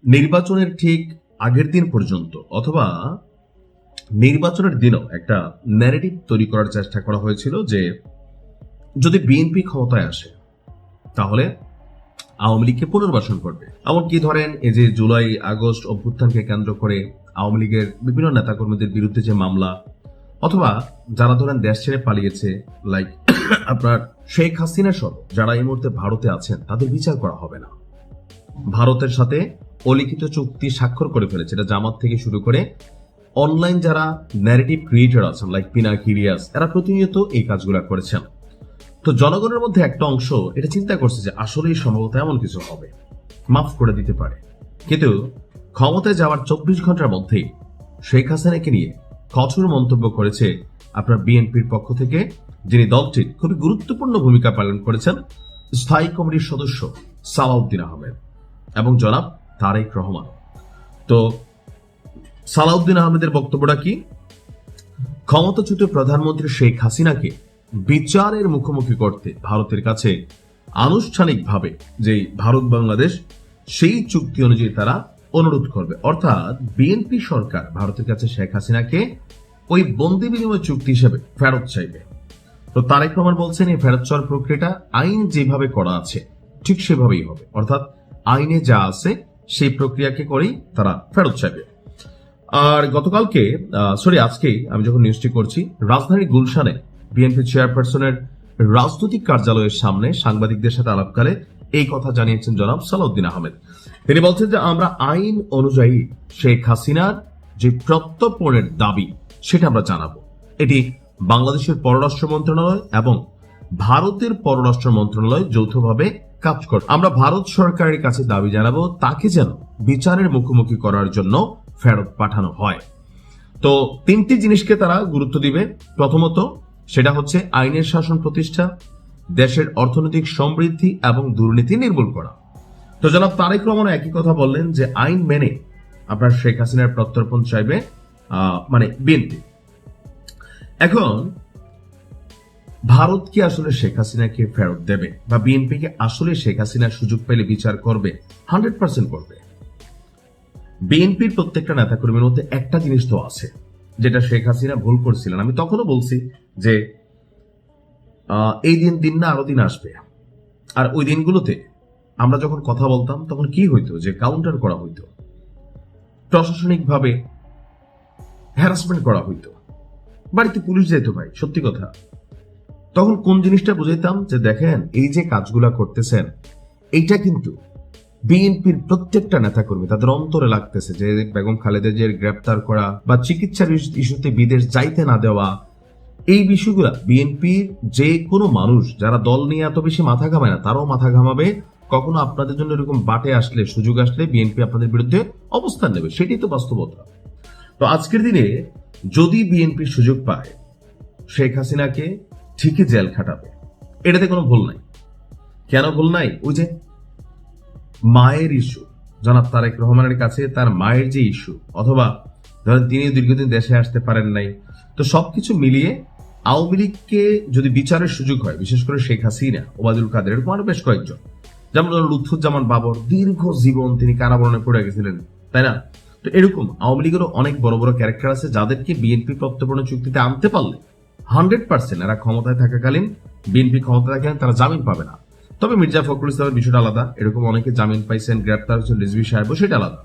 নির্বাচনের ঠিক আগের দিন পর্যন্ত অথবা নির্বাচনের দিনও একটা ন্যারেটিভ তৈরি করার চেষ্টা করা হয়েছিল যে যদি বিএনপি ক্ষমতায় আসে তাহলে আওয়ামী লীগকে পুনর্বাসন করবে। এমনকি ধরেন এই যে জুলাই আগস্ট অভ্যুত্থানকে কেন্দ্র করে আওয়ামী লীগের বিভিন্ন নেতাকর্মীদের বিরুদ্ধে যে মামলা, অথবা যারা ধরেন দেশ ছেড়ে পালিয়েছে লাইক আপনার শেখ হাসিনা সহ যারা এই মুহূর্তে ভারতে আছেন তাদের বিচার করা হবে না। ভারতের সাথে অলিখিত চুক্তি স্বাক্ষর করে ফেলেছে, এটা জামাত থেকে শুরু করে অনলাইন যারা ন্যারেটিভ ক্রিয়েটর আছেন লাইক পিনাকি রিয়াজ, এরা প্রতিনিয়ত এই কাজগুলো করেছেন। তো জনগণের মধ্যে একটা অংশ এটা চিন্তা করছে যে আসলেই সম্ভবত এমন কিছু হবে, মাফ করে দিতে পারে। কিন্তু ক্ষমতায় যাওয়ার 24 ঘন্টার মধ্যেই শেখ হাসিনাকে নিয়ে কঠোর মন্তব্য করেছে আপনার বিএনপির পক্ষ থেকে, যিনি দলটির খুবই গুরুত্বপূর্ণ ভূমিকা পালন করেছেন, স্থায়ী কমিটির সদস্য সালাউদ্দিন আহমেদ এবং জনাব তারেক রহমান। তো সালাউদ্দিন আহমেদের বক্তব্যটা কি? ক্ষমতাচ্যুত প্রধানমন্ত্রী শেখ হাসিনাকে বিচারের মুখোমুখি করতে ভারতের কাছে আনুষ্ঠানিকভাবে যে ভারত বাংলাদেশ সেই চুক্তি অনুযায়ী তারা অনুরোধ করবে, অর্থাৎ বিএনপি সরকার ভারতের কাছে শেখ হাসিনাকে ওই বন্দি বিনিময় চুক্তি হিসেবে ফেরত চাইবে। তো তারেক রহমান বলছেন এই ফেরত চাওয়ার প্রক্রিয়াটা আইন যেভাবে করা আছে ঠিক সেভাবেই হবে, অর্থাৎ আইনে যা আছে সেই প্রক্রিয়াকে করেই তারা ফেরত চাইবে। আর গতকালকে আজকেই আমি যখন নিউজটি করছি, রাজধানীর গুলশানে বিএনপি চেয়ারপারসনের রাজনৈতিক কার্যালয়ের সামনে সাংবাদিকদের সাথে আলাপকালে এই কথা জানিয়েছেন জনাব সালাউদ্দিন আহমেদ। তিনি বলছেন যে আমরা আইন অনুযায়ী শেখ হাসিনার যে প্রত্যর্পণের দাবি সেটা আমরা জানাবো। এটি বাংলাদেশের পররাষ্ট্র মন্ত্রণালয় এবং ভারতের পররাষ্ট্র মন্ত্রণালয় যৌথভাবে কাজ করে। আমরা ভারত সরকারের কাছে দাবি জানাবো তাকে যেন বিচারের মুখোমুখি করার জন্য ফেরত পাঠানো হয়। তো তিনটি জিনিসকে তারা গুরুত্ব দিবে। প্রথমত সেটা হচ্ছে আইনের শাসন প্রতিষ্ঠা, দেশের অর্থনৈতিক সমৃদ্ধি এবং দুর্নীতি নির্মূল করা। তো জনাব তারেক রহমান একই কথা বললেন যে আইন মেনে আপনার শেখ হাসিনার প্রত্যর্পণ চাইবে মানে বিএনপি। এখন ভারত কি আসলে শেখ হাসিনাকে ফেরত দেবে বা বিএনপি কে আসলে শেখ হাসিনার সুযোগ পেলে বিচার করবে? 100% করবে। বিএনপির প্রত্যেকটা নেতাকর্মীর মধ্যে একটা জিনিস তো আছে যেটা শেখ হাসিনা ভুল করছিলেন। আমি তখনও বলছি যে এই দিন না আরো দিন আসবে, আর ওই দিনগুলোতে আমরা যখন কথা বলতাম তখন কি হইতো যে কাউন্টার করা হইতো, প্রশাসনিকভাবে হ্যারাসমেন্ট করা হইতো, বাড়িতে পুলিশ যেত। ভাই সত্যি কথা, তখন কোন জিনিসটা বুঝাইতাম যে দেখেন এই যে কাজগুলা করতেছেন এইটা কিন্তু বিএনপির প্রত্যেকটা নেতাকর্মী তাদের অন্তরে লাগতেছে, যে বেগম খালেদা জিয়ার গ্রেপ্তার করা বা চিকিৎসার ইস্যুতে বিদেশ যাইতে না দেওয়া, এই বিষয়গুলা বিএনপির যে কোনো মানুষ যারা দল নিয়ে এত বেশি মাথা ঘামায় না তারাও মাথা ঘামাবে। কখনো আপনাদের জন্য এরকম বাটে আসলে, সুযোগ আসলে বিএনপি আপনাদের বিরুদ্ধে অবস্থান নেবে, সেটাই তো বাস্তবতা। তো আজকের দিনে যদি বিএনপি সুযোগ পায় শেখ হাসিনাকে ঠিকই জেল খাটাবে, এটাতে কোনো ভুল নাই। কেন ভুল নাই? ওই যে মায়ের ইস্যু, জনাব তারেক রহমানের কাছে তার মায়ের যে ইস্যু, অথবা ধরেন তিনি দীর্ঘদিন দেশে আসতে পারেন নাই, তো সবকিছু মিলিয়ে আওয়ামী লীগকে যদি বিচারের সুযোগ হয়, বিশেষ করে শেখ হাসিনা, ওবায়দুল কাদের, এরকম আরো বেশ কয়েকজন, যেমন লুৎফুজ্জামান বাবর দীর্ঘ জীবন তিনি কারাবরণে পড়ে গেছিলেন, তাই না? তো এরকম আওয়ামী লীগেরও অনেক বড় বড় ক্যারেক্টার আছে যাদেরকে বিএনপি প্রত্যর্পণ চুক্তিতে আনতে পারলে 100% এরা ক্ষমতায় থাকাকালীন, বিএনপি ক্ষমতায় থাকাকালীন তারা জামিন পাবে না। তবে মির্জা ফখরুল ইসলামের বিষয়টা আলাদা, এরকম অনেকে জামিন পাইছেন, গ্রেপ্তার হচ্ছেন রিজভী সাহেব, সেটা আলাদা।